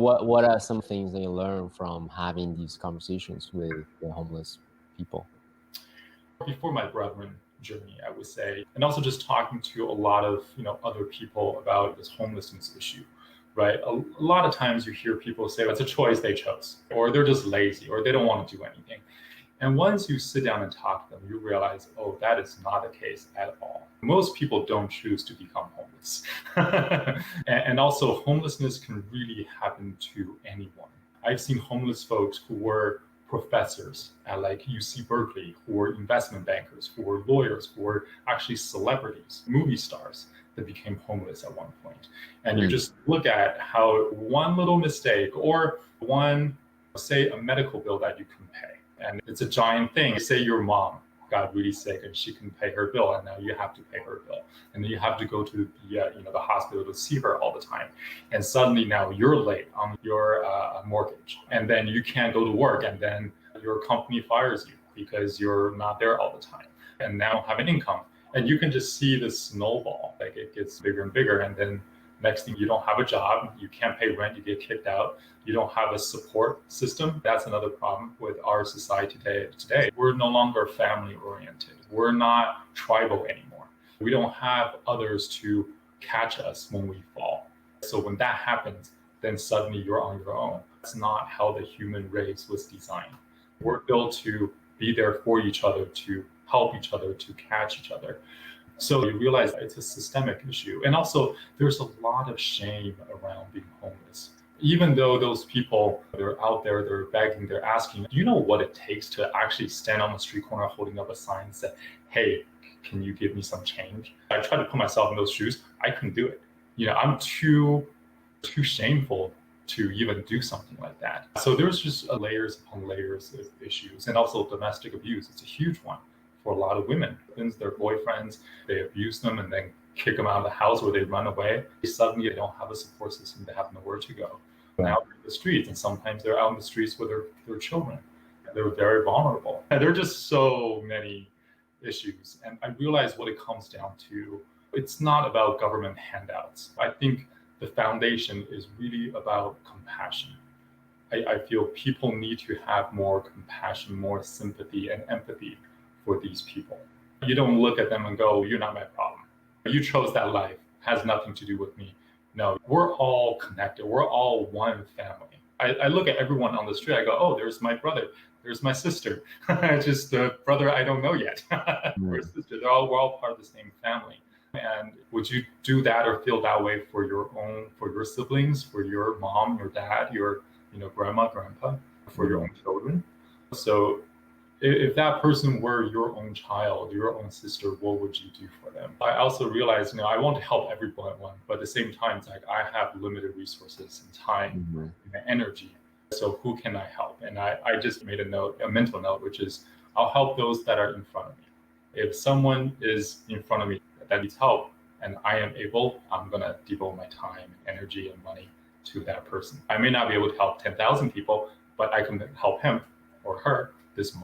What are some things that you learn from having these conversations with the homeless people? Before my brethren journey, I would say, and also just talking to a lot of other people about this homelessness issue, right? A lot of times you hear people say it's a choice they chose, or they're just lazy, or they don't want to do anything. And once you sit down and talk to them, you realize, oh, that is not the case at all. Most people don't choose to become homeless. And also, homelessness can really happen to anyone. I've seen homeless folks who were professors at like UC Berkeley, who were investment bankers, who were lawyers, who were actually celebrities, movie stars that became homeless at one point. And you just look at how one little mistake or one, say, a medical bill that you can pay, and it's a giant thing. Say your mom got really sick and she couldn't pay her bill, and now you have to pay her bill, and then you have to go to the hospital to see her all the time, and suddenly now you're late on your mortgage, and then you can't go to work, and then your company fires you because you're not there all the time, and now have an income, and you can just see this snowball, like it gets bigger and bigger, and then next thing, you don't have a job, you can't pay rent, you get kicked out, you don't have a support system. That's another problem with our society today. We're no longer family oriented. We're not tribal anymore. We don't have others to catch us when we fall. So when that happens, then suddenly you're on your own. That's not how the human race was designed. We're built to be there for each other, to help each other, to catch each other. So you realize it's a systemic issue. And also, there's a lot of shame around being homeless. Even though those people, they're out there, they're begging, they're asking, do you know what it takes to actually stand on the street corner holding up a sign and say, hey, can you give me some change? I try to put myself in those shoes. I couldn't do it. I'm too shameful to even do something like that. So there's just layers upon layers of issues. And also domestic abuse. It's a huge one for a lot of women. Their boyfriends, they abuse them and then kick them out of the house, or they run away. Suddenly they don't have a support system, they have nowhere to go. Now they're in the streets, and sometimes they're out in the streets with their children. They're very vulnerable. And there are just so many issues. And I realize what it comes down to. It's not about government handouts. I think the foundation is really about compassion. I feel people need to have more compassion, more sympathy and empathy for these people. You don't look at them and go, you're not my problem. You chose that life, has nothing to do with me. No, we're all connected. We're all one family. I look at everyone on the street, I go, oh, there's my brother, there's my sister. Just the brother I don't know yet. Or sister, we're all part of the same family. And would you do that or feel that way for your siblings, for your mom, your dad, your grandma, grandpa, for your own children? So if that person were your own child, your own sister, what would you do for them? I also realized, I want to help everyone, but at the same time, it's like I have limited resources and time and energy. So who can I help? And I just made a mental note, which is I'll help those that are in front of me. If someone is in front of me that needs help and I am able, I'm going to devote my time, energy, and money to that person. I may not be able to help 10,000 people, but I can help him or her this month.